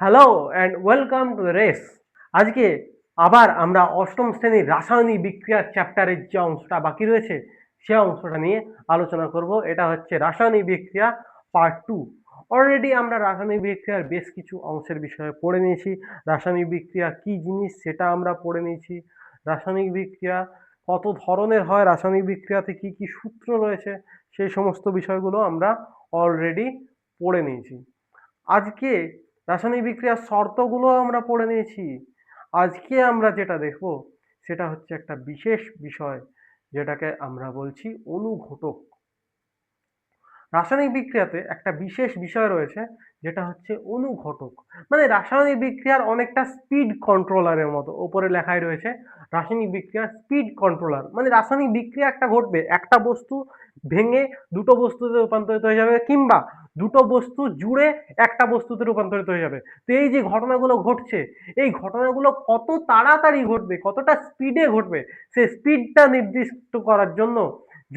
Hello and welcome to the race. আজকে আবার আমরা অষ্টম শ্রেণীর রাসায়নিক বিক্রিয়ার চ্যাপ্টারের যে অংশটা বাকি রয়েছে সে অংশটা নিয়ে আলোচনা করব। এটা হচ্ছে রাসায়নিক বিক্রিয়া পার্ট 2। অলরেডি আমরা রাসায়নিক বিক্রিয়ার বেশ কিছু অংশের বিষয়ে পড়ে নিয়েছি। রাসায়নিক বিক্রিয়া কি জিনিস সেটা আমরা পড়ে নিয়েছি। রাসায়নিক বিক্রিয়া কত ধরনের হয়, রাসায়নিক বিক্রিয়াতে কি কি সূত্র রয়েছে, সেই সমস্ত বিষয়গুলো আমরা অলরেডি পড়ে নিয়েছি। আজকে রাসায়নিক বিক্রিয়ার শর্তগুলো আমরা পড়ে নিয়েছি। আজকে আমরা যেটা দেখব সেটা হচ্ছে একটা বিশেষ বিষয়, যেটাকে আমরা বলছি অনুঘটক। রাসায়নিক বিক্রিয়াতে একটা বিশেষ বিষয় রয়েছে যেটা হচ্ছে অনুঘটক। মানে রাসায়নিক বিক্রিয়ার অনেকটা স্পিড কন্ট্রোলারের মতো ওপরে লেখাই রয়েছে রাসায়নিক বিক্রিয়ার স্পিড কন্ট্রোলার। মানে রাসায়নিক বিক্রিয়া একটা ঘটবে, একটা বস্তু ভেঙে দুটো বস্তুতে রূপান্তরিত হয়ে যাবে, কিংবা দুটো বস্তু জুড়ে একটা বস্তুতে রূপান্তরিত হয়ে যাবে। তো এই যে ঘটনাগুলো ঘটছে, এই ঘটনাগুলো কত তাড়াতাড়ি ঘটবে, কতটা স্পিডে ঘটবে, সেই স্পিডটা নির্দিষ্ট করার জন্য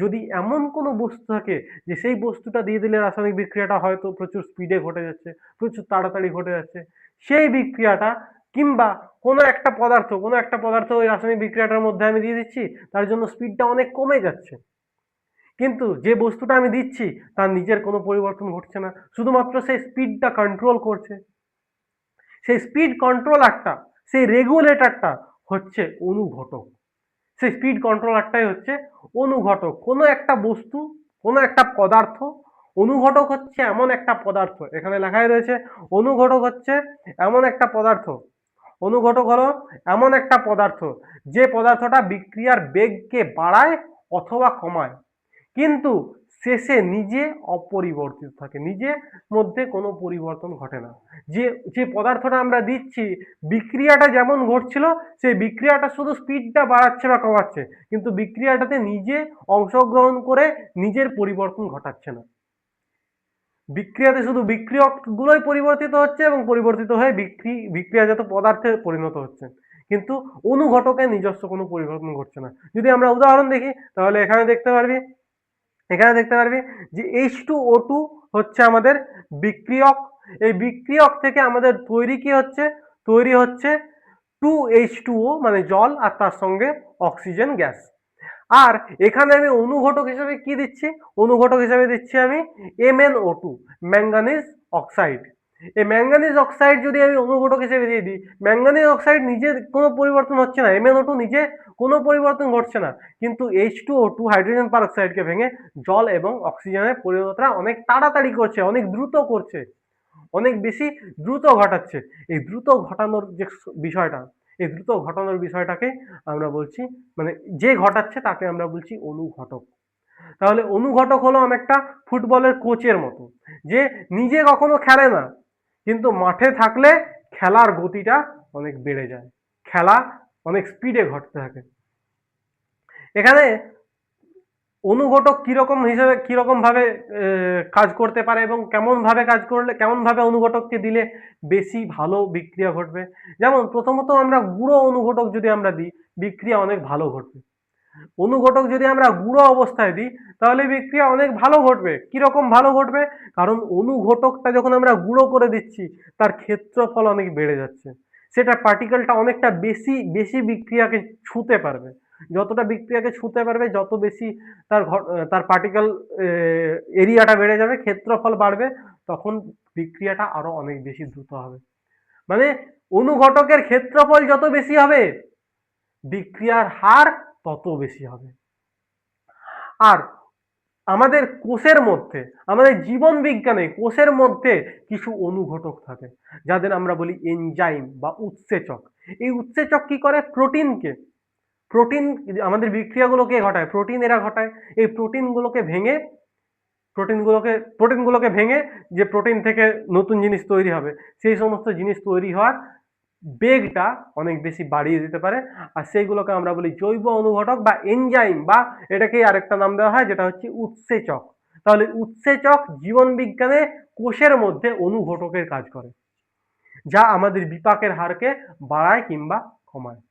যদি এমন কোনো বস্তু থাকে যে সেই বস্তুটা দিয়ে দিলে রাসায়নিক বিক্রিয়াটা হয়তো প্রচুর স্পিডে ঘটে যাচ্ছে, প্রচুর তাড়াতাড়ি ঘটে যাচ্ছে, সেই বিক্রিয়াটা, কিংবা কোনো একটা পদার্থ ওই রাসায়নিক বিক্রিয়াটার মধ্যে আমি দিয়ে দিচ্ছি, তার জন্য স্পিডটা অনেক কমে যাচ্ছে, কিন্তু যে বস্তুটা আমি দিচ্ছি তার নিজের কোনো পরিবর্তন ঘটছে না, শুধুমাত্র সেই স্পিডটা কন্ট্রোল করছে। সেই স্পিড কন্ট্রোলারটা, সেই রেগুলেটরটা হচ্ছে অনুঘটক। সেই স্পিড কন্ট্রোলারটাই হচ্ছে অনুঘটক। কোনো একটা বস্তু, কোনো একটা পদার্থ, অনুঘটক হচ্ছে এমন একটা পদার্থ, এখানে লেখাই রয়েছে অনুঘটক হচ্ছে এমন একটা পদার্থ। অনুঘটক হলো এমন একটা পদার্থ যে পদার্থটা বিক্রিয়ার বেগকে বাড়ায় অথবা কমায়, কিন্তু শেষে নিজে অপরিবর্তিত থাকে, নিজের মধ্যে কোনো পরিবর্তন ঘটে না। যে যে পদার্থটা আমরা দিচ্ছি, বিক্রিয়াটা যেমন ঘটছিল সেই বিক্রিয়াটা শুধু স্পিডটা বাড়াচ্ছে বা কমাচ্ছে, কিন্তু বিক্রিয়াটাতে নিজে অংশগ্রহণ করে নিজের পরিবর্তন ঘটাচ্ছে না। বিক্রিয়াতে শুধু বিক্রিয়ক গুলোই পরিবর্তিত হচ্ছে এবং পরিবর্তিত হয়ে বিক্রিয়াজাত পদার্থে পরিণত হচ্ছে, কিন্তু অনুঘটকের নিজস্ব কোনো পরিবর্তন ঘটছে না। যদি আমরা উদাহরণ দেখি তাহলে এখানে দেখতে পারবি যে H2O2 হচ্ছে আমাদের বিক্রিয়ক। এই বিক্রিয়ক থেকে আমাদের তৈরি হচ্ছে 2H2O মানে জল, আর তার সঙ্গে অক্সিজেন গ্যাস। আর এখানে আমি অনুঘটক হিসেবে কি দিচ্ছি? অনুঘটক হিসেবে দিচ্ছি আমি MnO2, ম্যাঙ্গানিজ অক্সাইড। এই ম্যাঙ্গানিজ অক্সাইড যদি আমি অনুঘটক হিসেবে দিয়ে দিই, ম্যাঙ্গানিজ অক্সাইড নিজে কোনো পরিবর্তন হচ্ছে না, MnO2 নিজে কোনো পরিবর্তন ঘটছে না, কিন্তু H2O2 হাইড্রোজেন পারঅক্সাইডকে ভেঙে জল এবং অক্সিজেনের পরিবর্তনটা অনেক তাড়াতাড়ি করছে, অনেক দ্রুত করছে, অনেক বেশি দ্রুত ঘটাচ্ছে। এই দ্রুত ঘটানোর যে বিষয়টা, এই দ্রুত ঘটানোর বিষয়টাকে আমরা বলছি, মানে যে ঘটাচ্ছে তাকে আমরা বলছি অনুঘটক। তাহলে অনুঘটক হলো অনেকটা ফুটবলের কোচের মতো, যে নিজে কখনো খেলে না, কিন্তু মাঠে থাকলে খেলার গতিটা অনেক বেড়ে যায়, খেলা অনেক স্পিডে ঘটতে থাকে। এখানে অনুঘটক কিরকম ভাবে কাজ করতে পারে এবং কেমন ভাবে অনুঘটককে দিলে বেশি ভালো বিক্রিয়া ঘটবে। যেমন প্রথমত আমরা গুঁড়ো অনুঘটক যদি আমরা দিই, বিক্রিয়া অনেক ভালো ঘটবে। অনুঘটক যদি আমরা গুঁড়ো অবস্থায় দিই তাহলে বিক্রিয়া অনেক ভালো ঘটবে। কিরকম ভালো ঘটবে? কারণ অনুঘটকটা যখন আমরা গুঁড়ো করে দিচ্ছি তার ক্ষেত্রফল অনেক বেড়ে যাচ্ছে, সেটা পার্টিকেলটা অনেকটা বেশি বেশি বিক্রিয়াকে ছুঁতে পারবে। যতটা বিক্রিয়াকে ছুঁতে পারবে, যত বেশি তার পার্টিকেল এরিয়াটা বেড়ে যাবে, ক্ষেত্রফল বাড়বে, তখন বিক্রিয়াটা আরো অনেক বেশি দ্রুত হবে। মানে অনুঘটকের ক্ষেত্রফল যত বেশি হবে, বিক্রিয়ার হার তত বেশি হবে। আর আমাদের কোষের মধ্যে, আমাদের জীবন বিজ্ঞানে কোষের মধ্যে কিছু অনুঘটক থাকে যাদের আমরা বলি এনজাইম বা উৎসেচক। এই উৎসেচক কি করে? প্রোটিন আমাদের বিক্রিয়াগুলোকে ঘটায়, প্রোটিন এরা ঘটায়। এই প্রোটিনগুলোকে ভেঙে যে প্রোটিন থেকে নতুন জিনিস তৈরি হবে, সেই সমস্ত জিনিস তৈরি হওয়ার বেগটা অনেক বেশি বাড়িয়ে দিতে পারে। আর সেইগুলোকে আমরা বলি জৈব অনুঘটক বা এনজাইম, বা এটাকে আরেকটা নাম দেওয়া হয় যেটা হচ্ছে উৎসেচক। তাহলে উৎসেচক জীবন বিজ্ঞানে কোষের মধ্যে অনুঘটকের কাজ করে, যা আমাদের বিপাকের হারকে বাড়ায় কিংবা কমায়।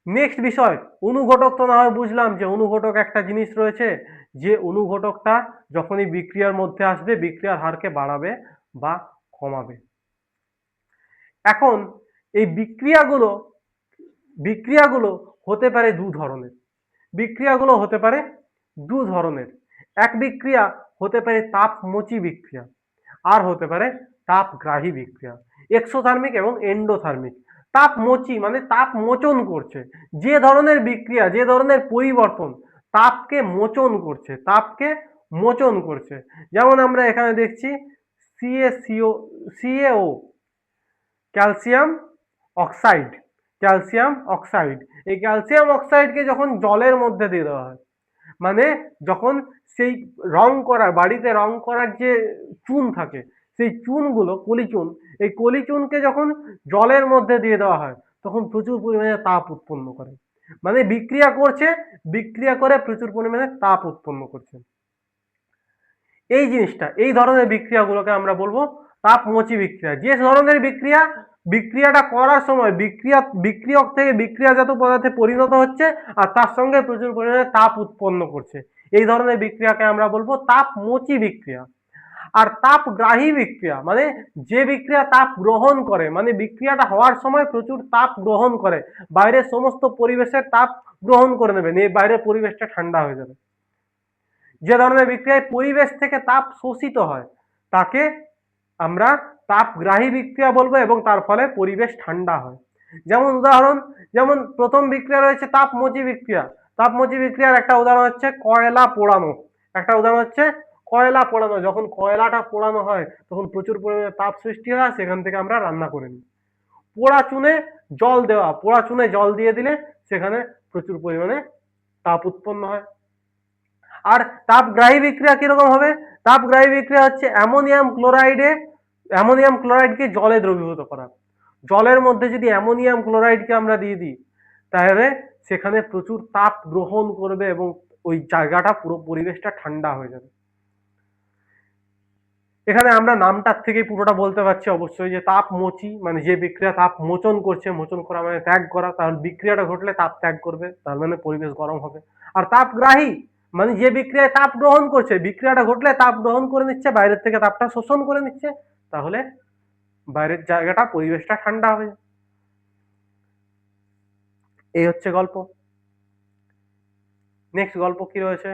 নেক্সট বিষয়, অনুঘটক তো না হয় বুঝলাম যে অনুঘটক একটা জিনিস রয়েছে, যে অনুঘটকটা যখনই বিক্রিয়ার মধ্যে আসবে বিক্রিয়ার হারকে বাড়াবে বা কমাবে। এখন এই বিক্রিয়াগুলো হতে পারে দু ধরনের। বিক্রিয়াগুলো হতে পারে দু ধরনের। এক বিক্রিয়া হতে পারে তাপমোচী বিক্রিয়া, আর হতে পারে তাপগ্রাহী বিক্রিয়া, এক্সোথার্মিক এবং এন্ডোথার্মিক। তাপমোচী মানে তাপ মোচন করছে, যে ধরনের বিক্রিয়া, যে ধরনের পরিবর্তন তাপকে মোচন করছে, তাপকে মোচন করছে। যেমন আমরা এখানে দেখছি CaO, calcium oxide, calcium oxide. এই ক্যালসিয়াম অক্সাইডকে যখন জলের মধ্যে দিয়ে দেওয়া হয়, মানে যখন সেই বাড়িতে রং করার যে চুন থাকে, সেই চুনগুলো কলিচুন, এই কলিচুনকে যখন জলের মধ্যে দিয়ে দেওয়া হয় তখন প্রচুর পরিমাণে তাপ উৎপন্ন করে। মানে বিক্রিয়া করছে, বিক্রিয়া করে প্রচুর পরিমাণে তাপ উৎপন্ন করছে। এই জিনিসটা, এই ধরনের বিক্রিয়াগুলোকে আমরা বলবো তাপমোচী বিক্রিয়া। যে ধরনের বিক্রিয়াটা করার সময় বিক্রিয়ক থেকে বিক্রিয়াজাত পদার্থে পরিণত হচ্ছে আর তার সঙ্গে প্রচুর পরিমাণে তাপ উৎপন্ন করছে, এই ধরনের বিক্রিয়াকে আমরা বলবো তাপমোচী বিক্রিয়া। আর তাপগ্রাহী বিক্রিয়া মানে যে বিক্রিয়া তাপ গ্রহণ করে, মানে বিক্রিয়াটা হওয়ার সময় প্রচুর তাপ গ্রহণ করে, বাইরের সমস্ত পরিবেশের তাপ গ্রহণ করে নেবে, নিয়ে বাইরের পরিবেশটা ঠান্ডা হয়ে যাবে। যে ধরনের বিক্রিয়ায় পরিবেশ থেকে তাপ শোষিত হয় তাকে আমরা তাপগ্রাহী বিক্রিয়া বলবো, এবং তার ফলে পরিবেশ ঠান্ডা হয়। যেমন প্রথম বিক্রিয়া রয়েছে তাপমোচী বিক্রিয়া। তাপমোচী বিক্রিয়ার একটা উদাহরণ হচ্ছে কয়লা পোড়ানো। যখন কয়লাটা পোড়ানো হয় তখন প্রচুর পরিমাণে তাপ সৃষ্টি হয়, সেখান থেকে আমরা রান্না করে নিই। পোড়া চুনে জল দিয়ে দিলে সেখানে প্রচুর পরিমাণে তাপ উৎপন্ন হয়। আর তাপগ্রাহী বিক্রিয়া কিরকম হবে? তাপগ্রাহী বিক্রিয়া হচ্ছে অ্যামোনিয়াম ক্লোরাইডকে জলে দ্রবীভূত করা। জলের মধ্যে যদি অ্যামোনিয়াম ক্লোরাইডকে আমরা দিয়ে দিই তাহলে সেখানে প্রচুর তাপ গ্রহণ করবে এবং ওই জায়গাটা পুরো পরিবেশটা ঠান্ডা হয়ে যাবে। এখানে আমরা নামটার থেকে পুরোটা বলতে পারছি অবশ্যই যে তাপমোচী মানে যে বিক্রিয়া তাপ মোচন করছে, মোচন করা মানে ত্যাগ করা, তাহলে বিক্রিয়াটা ঘটলে তাপ ত্যাগ করবে, তার মানে পরিবেশ গরম হবে। আর তাপগ্রাহী মানে যে বিক্রিয়ায় তাপ গ্রহণ করছে, বিক্রিয়াটা ঘটলে তাপ গ্রহণ করে নিচ্ছে, বাইরের থেকে তাপটা শোষণ করে নিচ্ছে, তাহলে বাইরের জায়গাটা পরিবেশটা ঠান্ডা হবে। এই হচ্ছে গল্প। নেক্সট গল্প কি রয়েছে,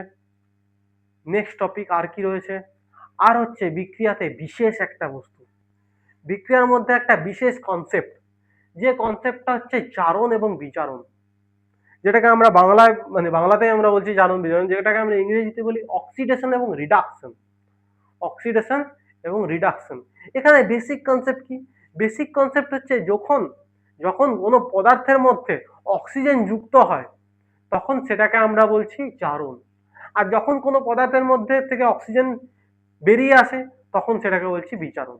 নেক্সট টপিক আর কি রয়েছে, আর হচ্ছে বিক্রিয়াতে বিশেষ একটা বস্তু, বিক্রিয়ার মধ্যে একটা বিশেষ কনসেপ্ট, যে কনসেপ্টটা হচ্ছে জারণ এবং বিজারণ, যেটাকে আমরা বাংলাতে আমরা বলছি জারণ বিজারণ, যেটাকে আমরা ইংরেজিতে বলি অক্সিডেশন এবং রিডাকশন। অক্সিডেশন এবং রিডাকশন। এখানে বেসিক কনসেপ্ট কি? বেসিক কনসেপ্ট হচ্ছে যখন কোনো পদার্থের মধ্যে অক্সিজেন যুক্ত হয় তখন সেটাকে আমরা বলছি জারণ, আর যখন কোনো পদার্থের মধ্যে থেকে অক্সিজেন বেরিয়ে আসে তখন সেটাকে বলছি বিজারণ।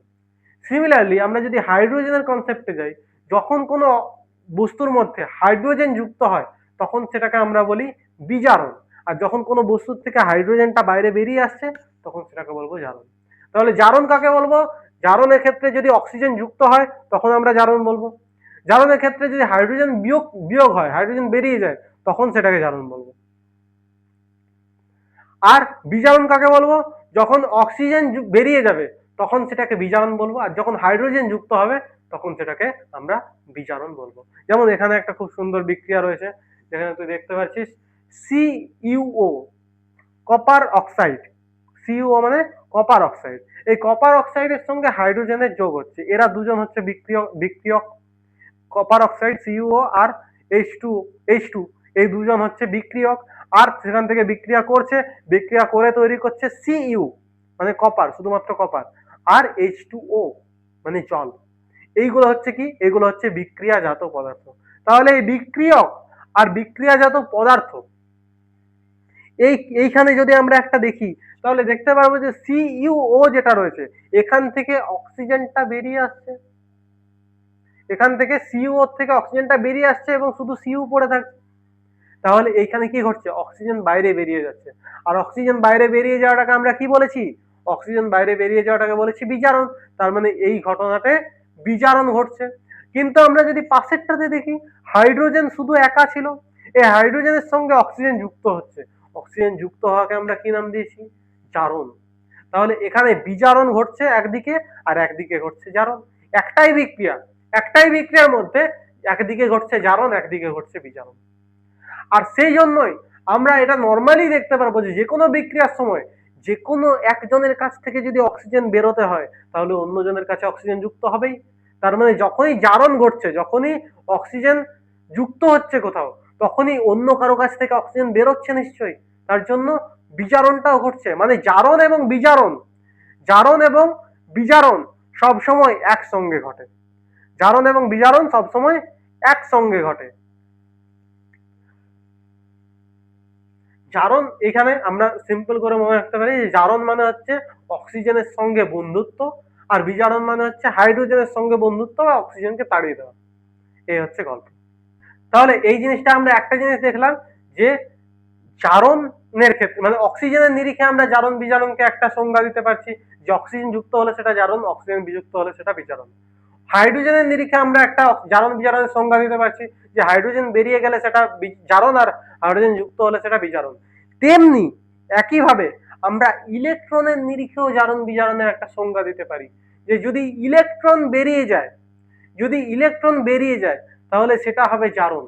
সিমিলারলি আমরা যদি হাইড্রোজেনের কনসেপ্টে যাই, যখন কোনো বস্তুর মধ্যে হাইড্রোজেন যুক্ত হয় তখন সেটাকে আমরা বলি বিজারণ, আর যখন কোনো বস্তুর থেকে হাইড্রোজেনটা বাইরে বেরিয়ে আসছে তখন সেটাকে বলবো জারণ। তাহলে জারণ কাকে বলবো? জারণের ক্ষেত্রে যদি অক্সিজেন যুক্ত হয় তখন আমরা জারণ বলবো। জারণের ক্ষেত্রে যদি হাইড্রোজেন বিয়োগ হয়, হাইড্রোজেন বেরিয়ে যায়, তখন সেটাকে জারণ বলবো। আর বিজারণ কাকে বলবো? যখন অক্সিজেন বেরিয়ে যাবে তখন সেটাকে বিজারণ বলবো, আর যখন হাইড্রোজেন যুক্ত হবে তখন সেটাকে আমরা বিজারণ বলবো। যেমন এখানে একটা খুব সুন্দর বিক্রিয়া রয়েছে, যেখানে তুই দেখতে পাচ্ছিস CuO, কপার অক্সাইড। CuO মানে কপার অক্সাইড। এই কপার অক্সাইডের সঙ্গে হাইড্রোজেনের যোগ হচ্ছে, এরা দুজন হচ্ছে বিক্রিয়ক। কপার অক্সাইড CuO আর H2 এই দুজন হচ্ছে বিক্রিয়ক, আর সেখান থেকে বিক্রিয়া করে তৈরি করছে Cu মানে কপার, শুধুমাত্র কপার, আর H2O মানে জল। এইগুলো হচ্ছে কি? এগুলো হচ্ছে বিক্রিয়াজাত পদার্থ। তাহলে এই বিক্রিয়ক আর বিক্রিয়াজাত পদার্থ এইখানে যদি আমরা একটা দেখি তাহলে দেখতে পারবো যে CuO যেটা রয়েছে এখান থেকে অক্সিজেনটা বেরিয়ে আসছে, এখান থেকে CuO থেকে অক্সিজেনটা বেরিয়ে আসছে এবং শুধু Cu পড়ে থাকছে। তাহলে এইখানে কি ঘটছে? অক্সিজেন বাইরে বেরিয়ে যাচ্ছে, আর অক্সিজেন বাইরে বেরিয়ে যাওয়াটাকে আমরা কি বলেছি? অক্সিজেন বাইরে বেরিয়ে যাওয়াটাকে বলেছি বিজারণ। তার মানে এই ঘটনাতে বিজারণ ঘটছে। কিন্তু আমরা যদি পাশেরটাতে দেখি, হাইড্রোজেন শুধু একা ছিল, এই হাইড্রোজেনের সঙ্গে অক্সিজেন যুক্ত হচ্ছে, অক্সিজেন যুক্ত হওয়াকে আমরা কি নাম দিয়েছি? জারণ। তাহলে এখানে বিজারণ ঘটছে একদিকে আর একদিকে ঘটছে জারণ। একটাই বিক্রিয়া, একটাই বিক্রিয়ার মধ্যে একদিকে ঘটছে জারণ, একদিকে ঘটছে বিজারণ। আর সেই জন্যই আমরা এটা নর্মালি দেখতে পারবো যে যে কোনো বিক্রিয়ার সময় যে কোনো একজনের কাছ থেকে যদি অক্সিজেন বেরোতে হয় তাহলে অন্যজনের কাছে অক্সিজেন যুক্ত হবেই। তার মানে যখনই জারণ ঘটছে, যখনই অক্সিজেন যুক্ত হচ্ছে কোথাও, তখনই অন্য কারো কাছ থেকে অক্সিজেন বেরোচ্ছে নিশ্চয়ই। তার জন্য বিজারণটাও ঘটছে। মানে জারণ এবং বিজারণ, জারণ এবং বিজারণ সবসময় একসঙ্গে ঘটে। জারণ এবং বিজারণ সবসময় একসঙ্গে ঘটে। জারণ এখানে আমরা সিম্পল করে মনে রাখতে পারি যে জারণ মানে হচ্ছে অক্সিজেনের সঙ্গে বন্ধুত্ব, আর বিজারণ মানে হচ্ছে হাইড্রোজেনের সঙ্গে বন্ধুত্ব বা অক্সিজেনকে তাড়িয়ে দেওয়া। এই হচ্ছে গল্প। তাহলে এই জিনিসটা আমরা একটা জিনিস দেখলাম যে জারণের ক্ষেত্রে মানে অক্সিজেনের নিরিখে আমরা জারণ বিজারণকে একটা সংজ্ঞা দিতে পারছি যে অক্সিজেন যুক্ত হলে সেটা জারণ, অক্সিজেন বিযুক্ত হলে সেটা বিজারণ। হাইড্রোজেনের নিরিখে আমরা একটা জারণ বিজারণের সংজ্ঞা দিতে পারছি যে হাইড্রোজেন বেরিয়ে গেলে সেটা জারণ আর হাইড্রোজেন যুক্ত হলে সেটা বিজারণ। তেমনি একইভাবে আমরা ইলেকট্রনের নিরিখেও জারণ বিজারণের একটা সংজ্ঞা দিতে পারি যে যদি ইলেকট্রন বেরিয়ে যায়, যদি ইলেকট্রন বেরিয়ে যায় তাহলে সেটা হবে জারণ,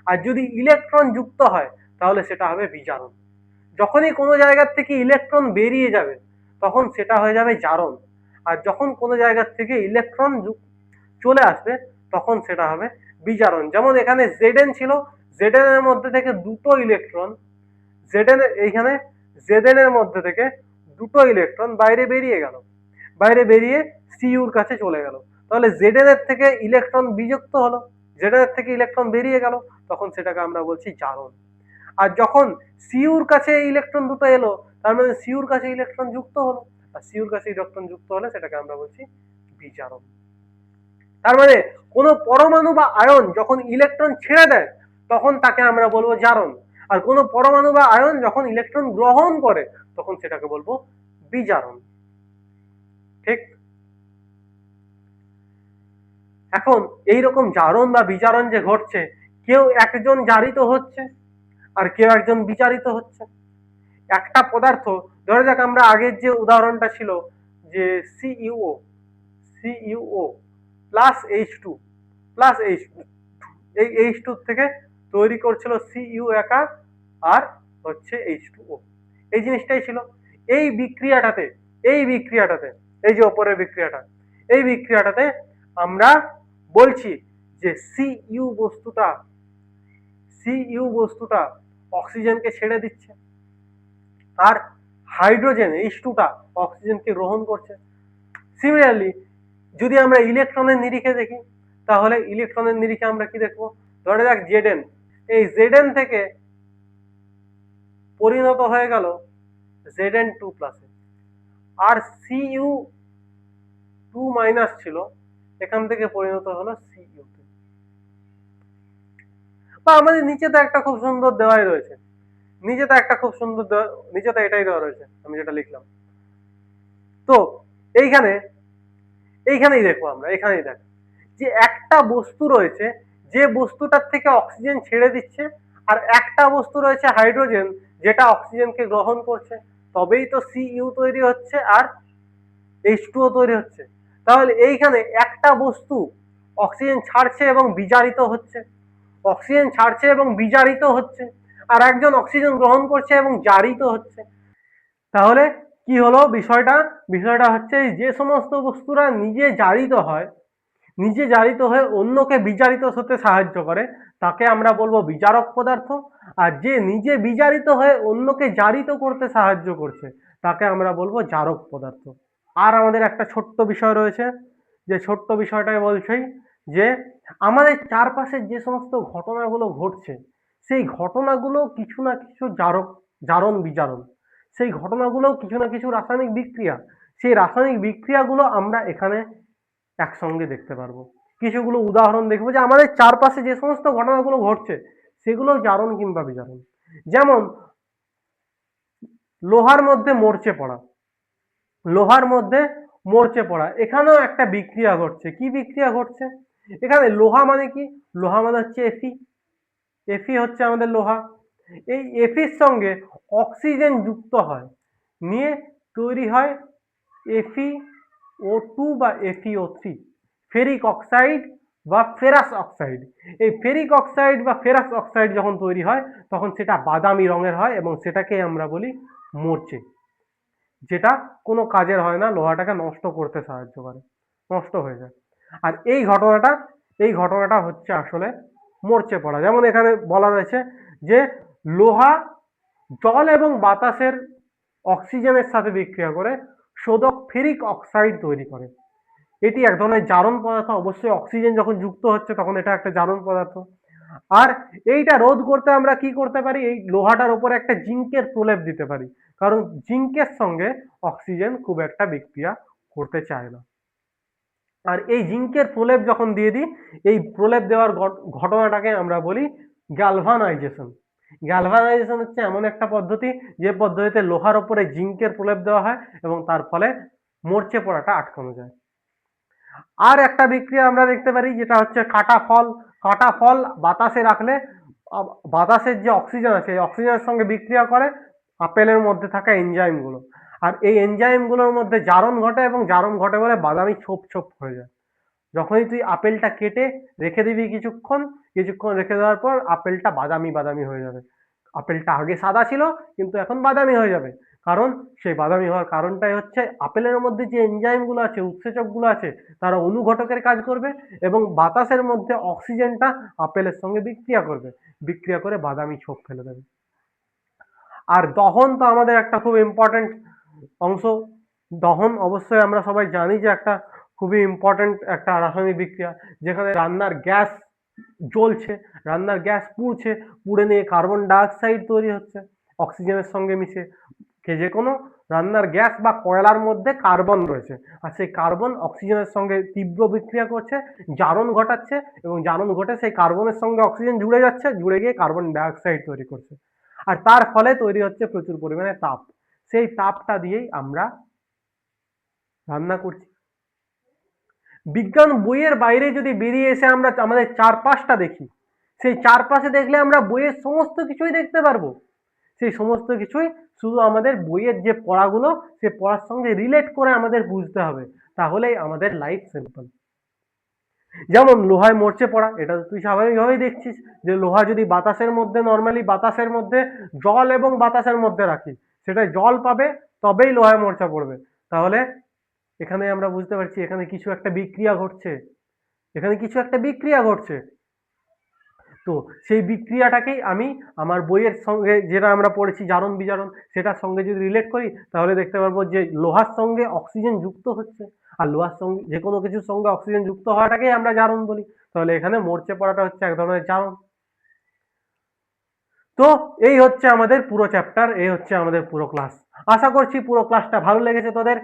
আর যদি ইলেকট্রন যুক্ত হয় তাহলে সেটা হবে বিজারণ। যখনই কোনো জায়গার থেকে ইলেকট্রন বেরিয়ে যাবে তখন সেটা হয়ে যাবে জারণ, আর যখন কোনো জায়গার থেকে ইলেকট্রন চলে আসবে তখন সেটা হবে বিজারণ। যেমন এখানে Zn ছিল, Zn এর মধ্যে থেকে দুটো ইলেকট্রন, Zn এইখানে Zn এর মধ্যে থেকে দুটো ইলেকট্রন বাইরে বেরিয়ে গেল, বাইরে বেরিয়ে Cuর কাছে চলে গেল। তাহলে Zn এর থেকে ইলেকট্রন বিযুক্ত হলো, Zn এর থেকে ইলেকট্রন বেরিয়ে গেল, তখন সেটাকে আমরা বলছি জারণ। আর যখন Cuর কাছে ইলেকট্রন দুটো এলো তার মানে Cuর কাছে ইলেকট্রন যুক্ত হলো, আর Cuর কাছে ইলেকট্রন যুক্ত হলে সেটাকে আমরা বলছি বিজারণ। তার মানে কোনো পরমাণু বা আয়ন যখন ইলেকট্রন ছেড়ে দেয় তখন তাকে আমরা বলবো জারণ, আর কোনো পরমাণু বা আয়ন যখন ইলেকট্রন গ্রহণ করে তখন সেটাকে বলবো বিজারণ। ঠিক? এখন এইরকম জারণ বা বিজারণ যে ঘটছে, কেউ একজন জারিত হচ্ছে আর কেউ একজন বিচারিত হচ্ছে। একটা পদার্থ, ধরে যাক আমরা আগের যে উদাহরণটা ছিল যে CUO, CUO plus H two plus H two, এই এইচ টু থেকে তৈরি করছিল সিইউ একা আর হচ্ছে এইচ2ও। এই জিনিসটাই ছিল এই বিক্রিয়াটাতে, এই বিক্রিয়াটাতে, এই যে ওপরের বিক্রিয়াটা, এই বিক্রিয়াটাতে আমরা বলছি যে সিইউ বস্তুটা অক্সিজেনকে ছেড়ে দিচ্ছে, আর হাইড্রোজেন এইচ2টা অক্সিজেনকে গ্রহণ করছে। সিমিলারলি যদি আমরা ইলেকট্রনের নিরিখে দেখি তাহলে ইলেকট্রনের নিরিখে আমরা কি দেখবো, ধরে যাক Zn, এই Zn থেকে পরিণত হয়ে গেল Zn2 প্লাসে, আর Cu2 মাইনাস ছিল এখান থেকে পরিণত হলো Cu2। বা আমাদের নিচে তো একটা খুব সুন্দর দেওয়াই রয়েছে, নিচে তো একটা খুব সুন্দর নিচে তো এটাই দেওয়া রয়েছে আমি যেটা লিখলাম। তো এইখানে এইখানেই দেখবো আমরা, এখানেই দেখো যে একটা বস্তু রয়েছে যে বস্তুটার থেকে অক্সিজেন ছেড়ে দিচ্ছে, আর একটা বস্তু রয়েছে হাইড্রোজেন যেটা অক্সিজেনকে গ্রহণ করছে, তবেই তো সিইউ তৈরি হচ্ছে আর এইচ2ও তৈরি হচ্ছে। তাহলে এইখানে একটা বস্তু অক্সিজেন ছাড়ছে এবং বিজারিত হচ্ছে, অক্সিজেন ছাড়ছে এবং বিজারিত হচ্ছে, আর একজন অক্সিজেন গ্রহণ করছে এবং জারিত হচ্ছে। তাহলে কি হলো বিষয়টা, বিষয়টা হচ্ছে যে সমস্ত বস্তুরা নিজে জারিত হয়, নিজে জারিত হয়ে অন্যকে বিজারিত হতে সাহায্য করে তাকে আমরা বলবো বিজারক পদার্থ, আর যে নিজে বিজারিত হয়ে অন্যকে জারিত করতে সাহায্য করছে তাকে আমরা বলবো জারক পদার্থ। আর আমাদের একটা ছোট্ট বিষয় রয়েছে, যে ছোট্ট বিষয়টাই বলছি যে আমাদের চারপাশে যে সমস্ত ঘটনাগুলো ঘটছে সেই ঘটনাগুলো কিছু না কিছু জারণ বিজারণ, সেই ঘটনাগুলো কিছু না কিছু রাসায়নিক বিক্রিয়া, সেই রাসায়নিক বিক্রিয়াগুলো আমরা এখানে একসঙ্গে দেখতে পারবো। কিছুগুলো উদাহরণ দেখবো যে আমাদের চারপাশে যে সমস্ত ঘটনাগুলো ঘটছে সেগুলো জারণ কিংবা বিজারণ। যেমন লোহার মধ্যে মরচে পড়া, লোহার মধ্যে মরচে পড়া, এখানেও একটা বিক্রিয়া ঘটছে। কি বিক্রিয়া ঘটছে এখানে? লোহা মানে কি? লোহা মানে হচ্ছে এফি, এফি হচ্ছে আমাদের লোহা। এই এফির সঙ্গে অক্সিজেন যুক্ত হয়, নিয়ে তৈরি হয় FeO2 বা FeO3, ফেরিক অক্সাইড বা ফেরাস অক্সাইড। এই ফেরিক অক্সাইড বা ফেরাস অক্সাইড যখন তৈরি হয় তখন সেটা বাদামি রঙের হয় এবং সেটাকে আমরা বলি মরচে, যেটা কোনো কাজের হয় না, লোহাটাকে নষ্ট করতে সাহায্য করে, নষ্ট হয়ে যায়। আর এই ঘটনাটা হচ্ছে আসলে মরচে পড়া। যেমন এখানে বলা রয়েছে যে লোহা জল এবং বাতাসের অক্সিজেনের সাথে বিক্রিয়া করে শোধক ফেরিক অক্সাইড তৈরি করে। এটি এক ধরনের জারণ পদার্থ, অবশ্যই অক্সিজেন যখন যুক্ত হচ্ছে তখন এটা একটা জারণ পদার্থ। আর এইটা রোধ করতে আমরা কি করতে পারি, এই লোহাটার উপরে একটা জিঙ্কের প্রলেপ দিতে পারি, কারণ জিঙ্কের সঙ্গে অক্সিজেন খুব একটা বিক্রিয়া করতে চায় না। আর এই জিঙ্কের প্রলেপ যখন দিয়ে দিই, এই প্রলেপ দেওয়ার ঘটনাটাকে আমরা বলি গ্যালভানাইজেশন। গ্যালভানাইজেশন হচ্ছে এমন একটা পদ্ধতি যে পদ্ধতিতে লোহার উপরে জিঙ্কের প্রলেপ দেওয়া হয় এবং তার ফলে মরচে পড়াটা আটকানো যায়। আর একটা বিক্রিয়া আমরা দেখতে পারি যেটা হচ্ছে কাটা ফল। কাটা ফল বাতাসে রাখলে বাতাসের যে অক্সিজেন আছে এই অক্সিজেনের সঙ্গে বিক্রিয়া করে আপেলের মধ্যে থাকা এনজাইমগুলো। আর এই এনজাইমগুলোর মধ্যে জারণ ঘটে এবং জারণ ঘটে বলে বাদামি ছোপ ছোপ হয়ে যায়। যখনই তুই আপেলটা কেটে রেখে দিবি কিছুক্ষণ, কিছুক্ষণ রেখে দেওয়ার পর আপেলটা বাদামি বাদামি হয়ে যাবে। আপেলটা আগে সাদা ছিল কিন্তু এখন বাদামি হয়ে যাবে, কারণ সেই বাদামি হওয়ার কারণটাই হচ্ছে আপেলের মধ্যে যে এনজাইমগুলো আছে, উৎসেচকগুলো আছে, তারা অনুঘটকের কাজ করবে এবং বাতাসের মধ্যে অক্সিজেনটা আপেলের সঙ্গে বিক্রিয়া করবে, বিক্রিয়া করে বাদামি ছোপ ফেলে দেবে। আর দহন তো আমাদের একটা খুব ইম্পর্টেন্ট অংশ। দহন অবশ্যই আমরা সবাই জানি যে একটা খুবই ইম্পর্টেন্ট একটা রাসায়নিক বিক্রিয়া, যেখানে রান্নার গ্যাস জ্বলছে, রান্নার গ্যাস পুড়ছে, পুড়ে নিয়ে কার্বন ডাইঅক্সাইড তৈরি হচ্ছে অক্সিজেনের সঙ্গে মিশে। যে কোনো রান্নার গ্যাস বা কয়লার মধ্যে কার্বন রয়েছে, আর সেই কার্বন অক্সিজেনের সঙ্গে তীব্র বিক্রিয়া করছে, জারণ ঘটাচ্ছে এবং জারণ ঘটে সেই কার্বনের সঙ্গে অক্সিজেন জুড়ে যাচ্ছে, জুড়ে গিয়ে কার্বন ডাইঅক্সাইড তৈরি করছে। আর তার ফলে তৈরি হচ্ছে প্রচুর পরিমাণে তাপ। সেই তাপটা দিয়েই আমরা রান্না করছি। বিজ্ঞান বইয়ের বাইরে যদি বেরিয়ে এসে আমরা আমাদের চারপাশটা দেখি, সেই চারপাশে দেখলে আমরা বইয়ের সমস্ত কিছুই দেখতে পারবো। সেই সমস্ত কিছুই শুধু আমাদের বইয়ের যে পড়াগুলো, সে পড়ার সঙ্গে রিলেট করে আমাদের বুঝতে হবে, তাহলেই আমাদের লাইফ সিম্পল। যেমন লোহায় মরচে পড়া, এটা তুই স্বাভাবিকভাবেই দেখছিস যে লোহা যদি বাতাসের মধ্যে, নর্মালি বাতাসের মধ্যে জল এবং বাতাসের মধ্যে রাখি, সেটা জল পাবে তবেই লোহায় মরচা পড়বে। তাহলে এখানে আমরা বুঝতে পারছি এখানে কিছু একটা বিক্রিয়া ঘটছে, এখানে কিছু একটা বিক্রিয়া ঘটছে। তো সেই বিক্রিয়াটাকেই আমি আমার বইয়ের সঙ্গে যেটা আমরা পড়েছি জারণ বিজারণ, সেটার সঙ্গে যদি রিলেট করি তাহলে দেখতে পারবো যে লোহার সঙ্গে অক্সিজেন যুক্ত হচ্ছে, আর লোহার সঙ্গে যে কোনো কিছুর সঙ্গে অক্সিজেন যুক্ত হওয়াটাকেই আমরা জারণ বলি। তাহলে এখানে মরচে পড়াটা হচ্ছে এক ধরনের জারণ। তো এই হচ্ছে আমাদের পুরো চ্যাপ্টার, এই হচ্ছে আমাদের পুরো ক্লাস। আশা করছি পুরো ক্লাসটা ভালো লেগেছে তোদের।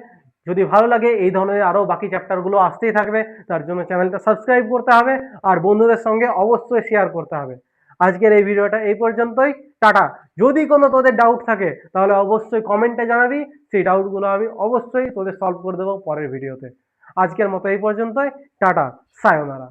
যদি ভালো লাগে এই ধরনের আরো বাকি চ্যাপ্টারগুলো আসতেই থাকবে, তার জন্য চ্যানেলটা সাবস্ক্রাইব করতে হবে আর বন্ধুদের সঙ্গে অবশ্যই শেয়ার করতে হবে। আজকের এই ভিডিওটা এই পর্যন্তই। টাটা। যদি কোনো তোদের ডাউট থাকে তাহলে অবশ্যই কমেন্টে জানাবি, সেই ডাউটগুলো আমি অবশ্যই তোদের সলভ করে দেবো পরের ভিডিওতে। আজকের মতো এই পর্যন্তই। টাটা, সায়োনারা।